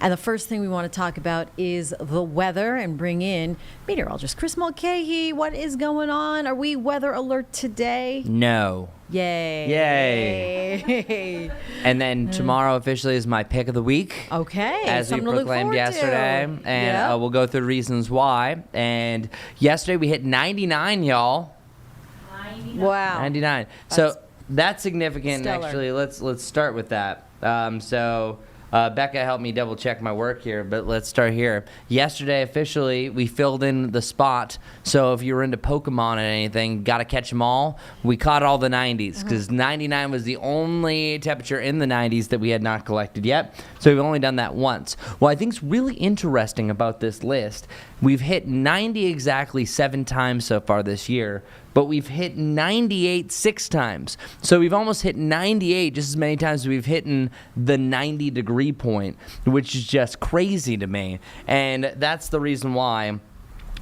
And the first thing we want to talk about is the weather and bring in meteorologist Chris Mulcahy. What is going on? Are we weather alert today? No. Yay. Yay. And then tomorrow officially is my pick of the week. Okay. As we something to look proclaimed forward yesterday. to. And we'll go through reasons why. And yesterday we hit 99, y'all. 99. Wow. 99. So that's significant, stellar. actually. Let's start with that. Becca helped me double check my work here, but let's start here. Yesterday, officially, we filled in the spot. So if you were into Pokemon and anything, got to catch them all. We caught all the 90s because 99 was the only temperature in the 90s that we had not collected yet. So we've only done that once. What I think is really interesting about this list, we've hit 90 exactly 7 times so far this year, but we've hit 98 6 times. So we've almost hit 98 just as many times as we've hit the 90-degree point, which is just crazy to me. And that's the reason why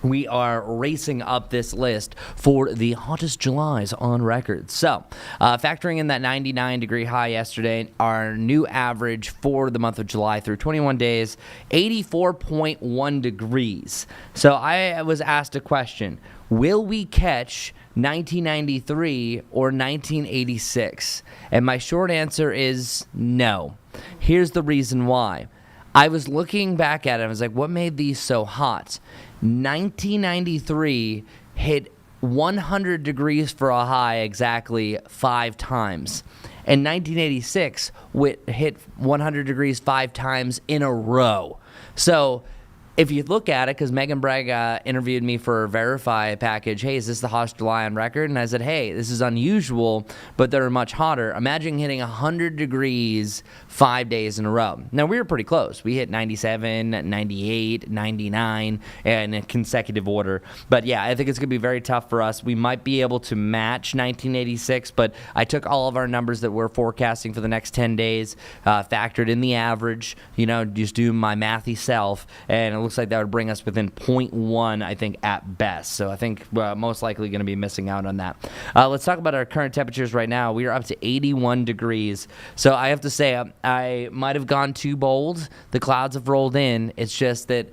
we are racing up this list for the hottest Julys on record. So, factoring in that 99-degree high yesterday, our new average for the month of July through 21 days, 84.1 degrees. So I was asked a question, will we catch 1993 or 1986? And my short answer is no. Here's the reason why. I was looking back at it, I was like, what made these so hot? 1993 hit 100 degrees for a high exactly 5 times. And 1986 hit 100 degrees 5 times in a row. So if you look at it, because Megan Bragg interviewed me for a Verify package, hey, is this the hottest July on record? And I said, hey, this is unusual, but they're much hotter. Imagine hitting 100 degrees 5 days in a row. Now, we were pretty close. We hit 97, 98, 99 in consecutive order. But yeah, I think it's going to be very tough for us. We might be able to match 1986, but I took all of our numbers that we're forecasting for the next 10 days, factored in the average, just do my mathy self, and it looks like that would bring us within 0.1, I think, at best. So I think we're most likely going to be missing out on that. Let's talk about our current temperatures right now. We are up to 81 degrees. So I have to say, I might have gone too bold. The clouds have rolled in. It's just that,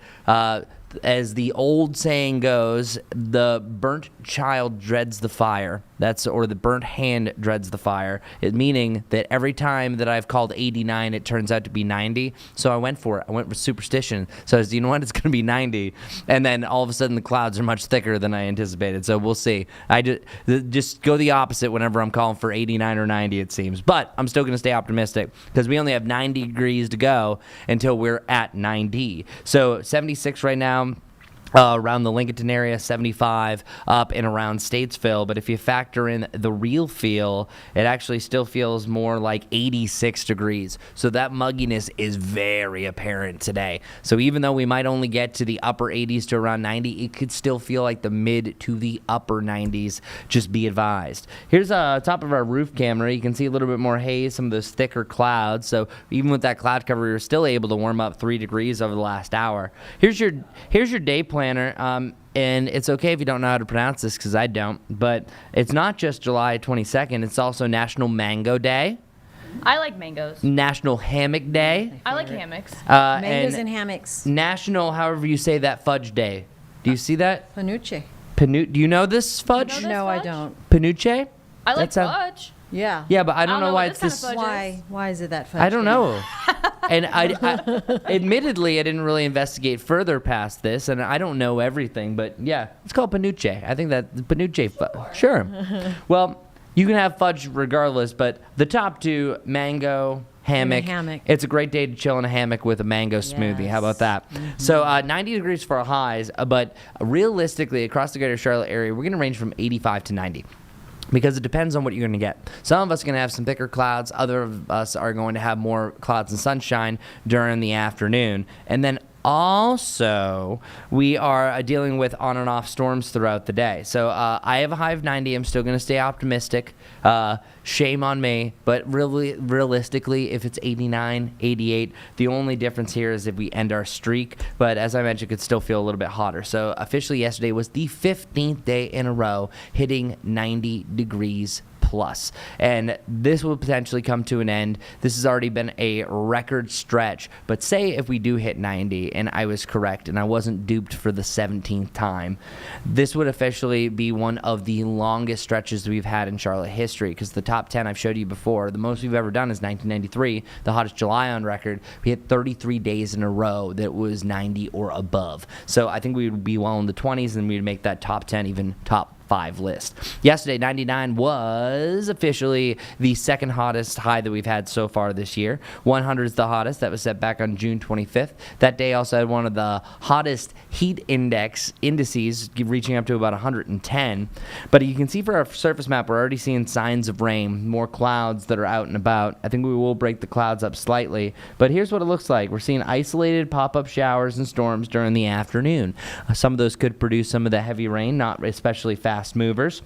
as the old saying goes, the burnt child dreads the fire. Or the burnt hand dreads the fire. Meaning that every time that I've called 89, it turns out to be 90. So I went for it. I went with superstition. So I said, you know what? It's going to be 90. And then all of a sudden the clouds are much thicker than I anticipated. So we'll see. I just go the opposite whenever I'm calling for 89 or 90, it seems. But I'm still going to stay optimistic because we only have 90 degrees to go until we're at 90. So 76 right now. Around the Lincolnton area, 75 up and around Statesville. But if you factor in the real feel, it actually still feels more like 86 degrees. So that mugginess is very apparent today. So even though we might only get to the upper 80s to around 90, it could still feel like the mid to the upper 90s. Just be advised. Here's top of our roof camera. You can see a little bit more haze, some of those thicker clouds. So even with that cloud cover, we were still able to warm up 3 degrees over the last hour. Here's your day planner, and it's okay if you don't know how to pronounce this because I don't, but it's not just July 22nd, it's also National Mango Day. I like mangoes. National Hammock Day. I like hammocks. Mangoes and hammocks. National, however you say that, Fudge Day. Do you see that? Panucci. Do you know this fudge? You know this No, I fudge? don't. Panucce? I like That's how- fudge. Yeah. Yeah, but I don't know why what it's this this. kind of fudge is. Why is it that fudge? I don't day? know. And I admittedly, I didn't really investigate further past this, and I don't know everything, but yeah, it's called panucce. I think that panucce, sure. Well, you can have fudge regardless, but the top two, mango, hammock. It's a great day to chill in a hammock with a mango smoothie. How about that? So 90 degrees for our highs, but realistically, across the greater Charlotte area, we're going to range from 85 to 90. Because it depends on what you're going to get. Some of us are going to have some thicker clouds. Other of us are going to have more clouds and sunshine during the afternoon. And then also, we are dealing with on and off storms throughout the day. So I have a high of 90. I'm still going to stay optimistic. Shame on me. But really, realistically, if it's 89, 88, the only difference here is if we end our streak. But as I mentioned, it could still feel a little bit hotter. So officially yesterday was the 15th day in a row hitting 90 degrees plus. And this will potentially come to an end. This has already been a record stretch. But say if we do hit 90, and I was correct, and I wasn't duped for the 17th time, this would officially be one of the longest stretches we've had in Charlotte history, because the top 10 I've showed you before, the most we've ever done is 1993, the hottest July on record. We had 33 days in a row that was 90 or above. So I think we would be well in the 20s, and we'd make that top 10 even top 5 list. Yesterday, 99 was officially the second hottest high that we've had so far this year. 100 is the hottest. That was set back on June 25th. That day also had one of the hottest heat indices, reaching up to about 110. But you can see for our surface map, we're already seeing signs of rain, more clouds that are out and about. I think we will break the clouds up slightly. But here's what it looks like. We're seeing isolated pop-up showers and storms during the afternoon. Some of those could produce some of the heavy rain, not especially fast movers.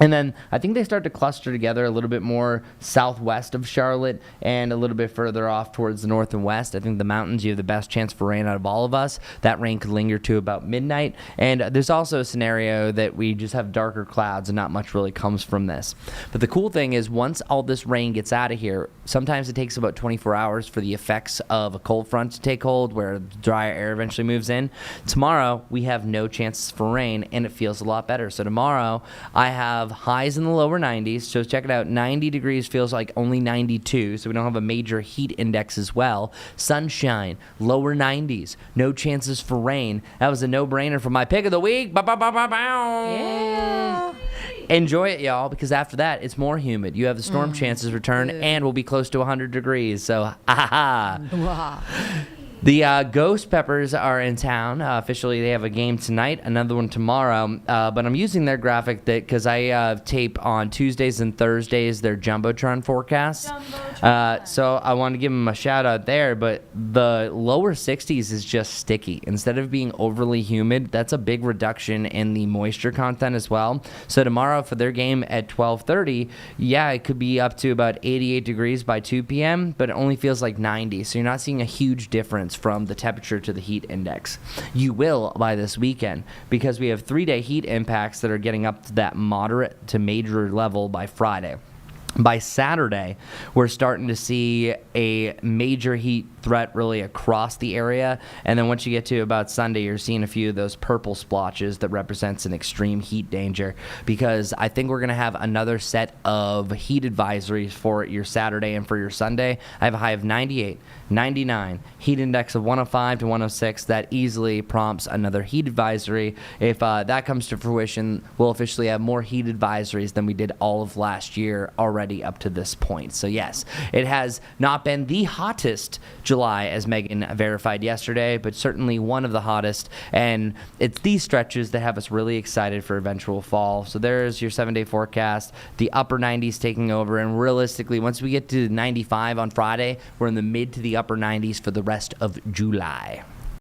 And then I think they start to cluster together a little bit more southwest of Charlotte and a little bit further off towards the north and west. I think the mountains, you have the best chance for rain out of all of us. That rain could linger to about midnight. And there's also a scenario that we just have darker clouds and not much really comes from this. But the cool thing is once all this rain gets out of here, sometimes it takes about 24 hours for the effects of a cold front to take hold where drier air eventually moves in. Tomorrow, we have no chances for rain, and it feels a lot better. So tomorrow, I have highs in the lower 90s. So check it out. 90 degrees feels like only 92, so we don't have a major heat index as well. Sunshine, lower 90s, no chances for rain. That was a no-brainer for my pick of the week. Yeah. Enjoy it, y'all, because after that, it's more humid. You have the storm chances return, and we'll be close to 100 degrees. So, Wow. The Ghost Peppers are in town. Officially, they have a game tonight, another one tomorrow. But I'm using their graphic because I tape on Tuesdays and Thursdays their Jumbotron forecasts. So I want to give them a shout out there. But the lower 60s is just sticky. Instead of being overly humid, that's a big reduction in the moisture content as well. So tomorrow for their game at 12:30, yeah, it could be up to about 88 degrees by 2 p.m., but it only feels like 90. So you're not seeing a huge difference from the temperature to the heat index. You will by this weekend, because we have 3-day heat impacts that are getting up to that moderate to major level by Friday. By Saturday, we're starting to see a major heat threat really across the area. And then once you get to about Sunday, you're seeing a few of those purple splotches that represents an extreme heat danger, because I think we're going to have another set of heat advisories for your Saturday and for your Sunday. I have a high of 98, 99, heat index of 105 to 106. That easily prompts another heat advisory. If that comes to fruition, we'll officially have more heat advisories than we did all of last year already up to this point. So yes, it has not been the hottest July, as Megan verified yesterday, but certainly one of the hottest. And it's these stretches that have us really excited for eventual fall. So there's your 7-day forecast, the upper 90s taking over. And realistically, once we get to 95 on Friday, we're in the mid to the upper 90s for the rest of July.